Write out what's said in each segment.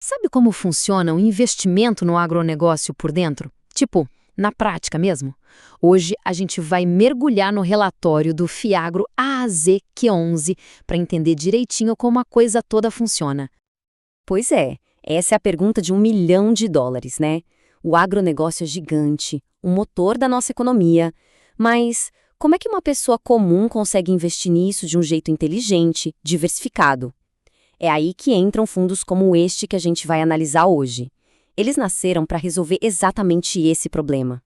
Sabe como funciona o investimento no agronegócio por dentro? Tipo, na prática mesmo? Hoje a gente vai mergulhar no relatório do Fiagro AZQ11 para entender direitinho como a coisa toda funciona. Pois é, essa é a pergunta de US$ 1 milhão, né? O agronegócio é gigante, o motor da nossa economia. Mas como é que uma pessoa comum consegue investir nisso de um jeito inteligente, diversificado? É aí que entram fundos como este que a gente vai analisar hoje. Eles nasceram para resolver exatamente esse problema.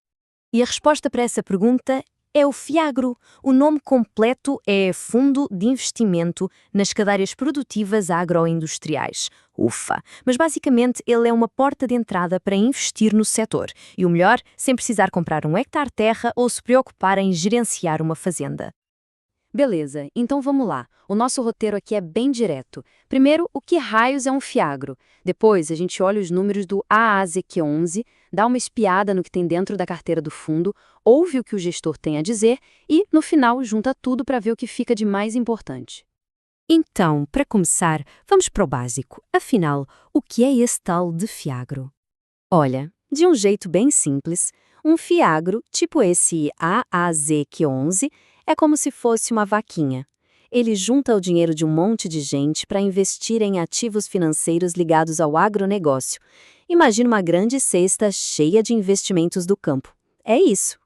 E a resposta para essa pergunta é o Fiagro. O nome completo é Fundo de Investimento nas Cadeias Produtivas Agroindustriais. Ufa! Mas basicamente ele é uma porta de entrada para investir no setor. E o melhor, sem precisar comprar um hectare de terra ou se preocupar em gerenciar uma fazenda. Beleza, então vamos lá. O nosso roteiro aqui é bem direto. Primeiro, o que raios é um Fiagro? Depois, a gente olha os números do AAZQ11, dá uma espiada no que tem dentro da carteira do fundo, ouve o que o gestor tem a dizer e, no final, junta tudo para ver o que fica de mais importante. Então, para começar, vamos para o básico. Afinal, o que é esse tal de Fiagro? Olha, de um jeito bem simples, um Fiagro, tipo esse AAZQ11, é como se fosse uma vaquinha. Ele junta o dinheiro de um monte de gente para investir em ativos financeiros ligados ao agronegócio. Imagina uma grande cesta cheia de investimentos do campo. É isso.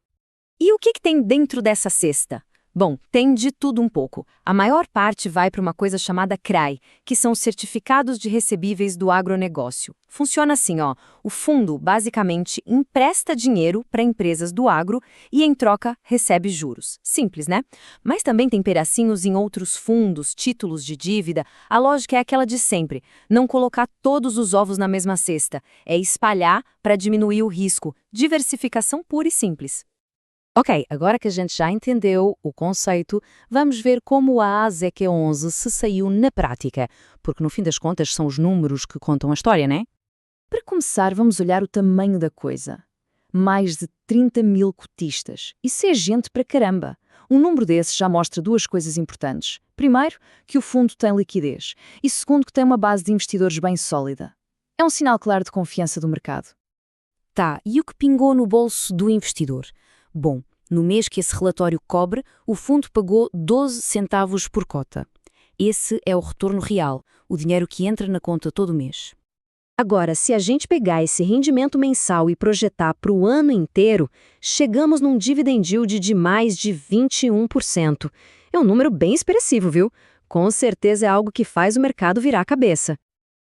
E o que tem dentro dessa cesta? Bom, tem de tudo um pouco. A maior parte vai para uma coisa chamada CRAI, que são os certificados de recebíveis do agronegócio. Funciona assim, ó. O fundo basicamente empresta dinheiro para empresas do agro e, em troca, recebe juros. Simples, né? Mas também tem pedacinhos em outros fundos, títulos de dívida. A lógica é aquela de sempre: não colocar todos os ovos na mesma cesta. É espalhar para diminuir o risco. Diversificação pura e simples. Ok, agora que a gente já entendeu o conceito, vamos ver como a AZQ11 se saiu na prática, porque no fim das contas são os números que contam a história, né? Para começar, vamos olhar o tamanho da coisa. Mais de 30 mil cotistas. Isso é gente para caramba. Um número desses já mostra duas coisas importantes. Primeiro, que o fundo tem liquidez. E segundo, que tem uma base de investidores bem sólida. É um sinal claro de confiança do mercado. Tá, e o que pingou no bolso do investidor? Bom, no mês que esse relatório cobre, o fundo pagou 12 centavos por cota. Esse é o retorno real, o dinheiro que entra na conta todo mês. Agora, se a gente pegar esse rendimento mensal e projetar para o ano inteiro, chegamos num dividend yield de mais de 21%. É um número bem expressivo, viu? Com certeza é algo que faz o mercado virar a cabeça.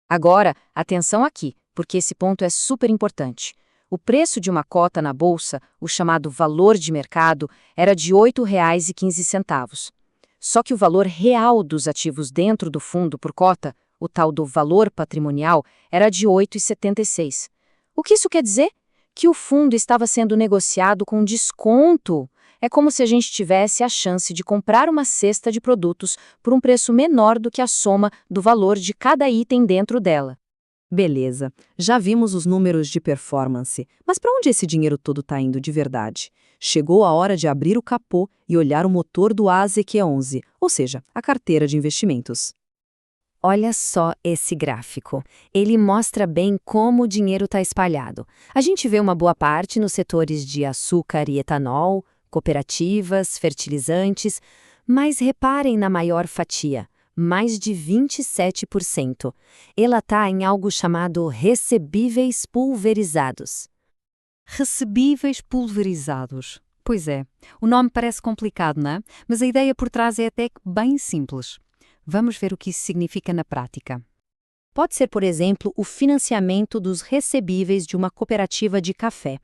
Agora, atenção aqui, porque esse ponto é super importante. O preço de uma cota na bolsa, o chamado valor de mercado, era de R$ 8,15. Só que o valor real dos ativos dentro do fundo por cota, o tal do valor patrimonial, era de R$ 8,76. O que isso quer dizer? Que o fundo estava sendo negociado com desconto. É como se a gente tivesse a chance de comprar uma cesta de produtos por um preço menor do que a soma do valor de cada item dentro dela. Beleza, já vimos os números de performance, mas para onde esse dinheiro todo está indo de verdade? Chegou a hora de abrir o capô e olhar o motor do AZQ11, ou seja, a carteira de investimentos. Olha só esse gráfico. Ele mostra bem como o dinheiro está espalhado. A gente vê uma boa parte nos setores de açúcar e etanol, cooperativas, fertilizantes, mas reparem na maior fatia. Mais de 27%. Ela está em algo chamado recebíveis pulverizados. Recebíveis pulverizados. Pois é, o nome parece complicado, não é? Mas a ideia por trás é até que bem simples. Vamos ver o que isso significa na prática. Pode ser, por exemplo, o financiamento dos recebíveis de uma cooperativa de café.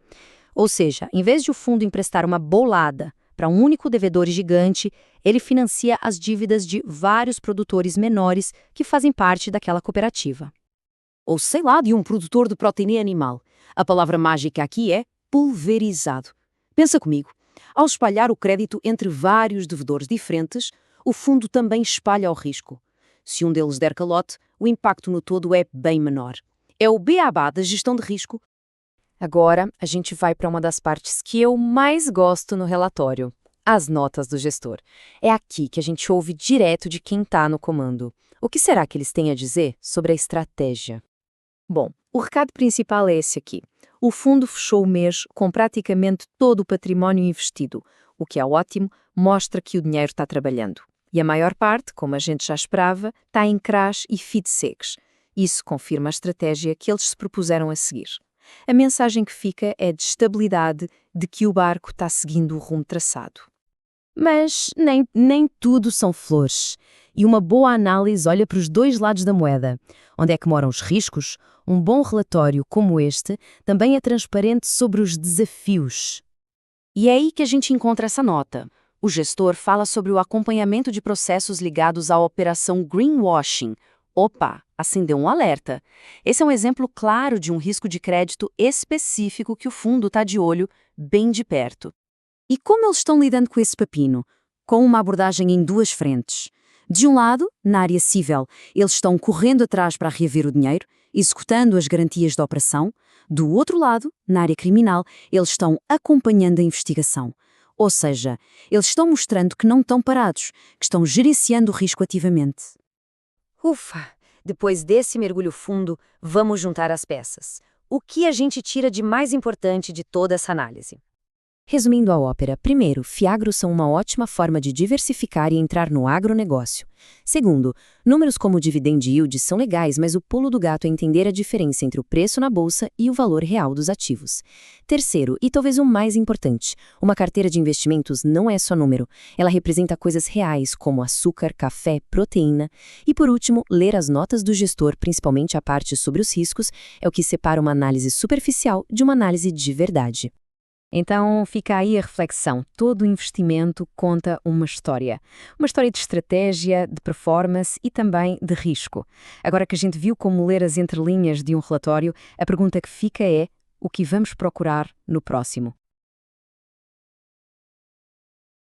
Ou seja, em vez de o fundo emprestar uma bolada para um único devedor gigante, ele financia as dívidas de vários produtores menores que fazem parte daquela cooperativa. Ou sei lá, de um produtor de proteína animal. A palavra mágica aqui é pulverizado. Pensa comigo, ao espalhar o crédito entre vários devedores diferentes, o fundo também espalha o risco. Se um deles der calote, o impacto no todo é bem menor. É o beabá da gestão de risco. Agora, a gente vai para uma das partes que eu mais gosto no relatório, as notas do gestor. É aqui que a gente ouve direto de quem está no comando. O que será que eles têm a dizer sobre a estratégia? Bom, o recado principal é esse aqui. O fundo fechou o mês com praticamente todo o património investido, o que é ótimo, mostra que o dinheiro está trabalhando. E a maior parte, como a gente já esperava, está em crash e FIDSEGs. Isso confirma a estratégia que eles se propuseram a seguir. A mensagem que fica é de estabilidade, de que o barco está seguindo o rumo traçado. Mas nem tudo são flores. E uma boa análise olha para os dois lados da moeda. Onde é que moram os riscos? Um bom relatório como este também é transparente sobre os desafios. E é aí que a gente encontra essa nota. O gestor fala sobre o acompanhamento de processos ligados à operação greenwashing. Opa, acendeu um alerta. Esse é um exemplo claro de um risco de crédito específico que o fundo está de olho bem de perto. E como eles estão lidando com esse pepino? Com uma abordagem em duas frentes. De um lado, na área civil, eles estão correndo atrás para reaver o dinheiro, executando as garantias da operação. Do outro lado, na área criminal, eles estão acompanhando a investigação. Ou seja, eles estão mostrando que não estão parados, que estão gerenciando o risco ativamente. Ufa! Depois desse mergulho fundo, vamos juntar as peças. O que a gente tira de mais importante de toda essa análise? Resumindo a ópera, primeiro, fiagros são uma ótima forma de diversificar e entrar no agronegócio. Segundo, números como o dividend yield são legais, mas o pulo do gato é entender a diferença entre o preço na bolsa e o valor real dos ativos. Terceiro, e talvez o mais importante, uma carteira de investimentos não é só número, ela representa coisas reais como açúcar, café, proteína. E por último, ler as notas do gestor, principalmente a parte sobre os riscos, é o que separa uma análise superficial de uma análise de verdade. Então fica aí a reflexão. Todo investimento conta uma história. Uma história de estratégia, de performance e também de risco. Agora que a gente viu como ler as entrelinhas de um relatório, a pergunta que fica é: o que vamos procurar no próximo?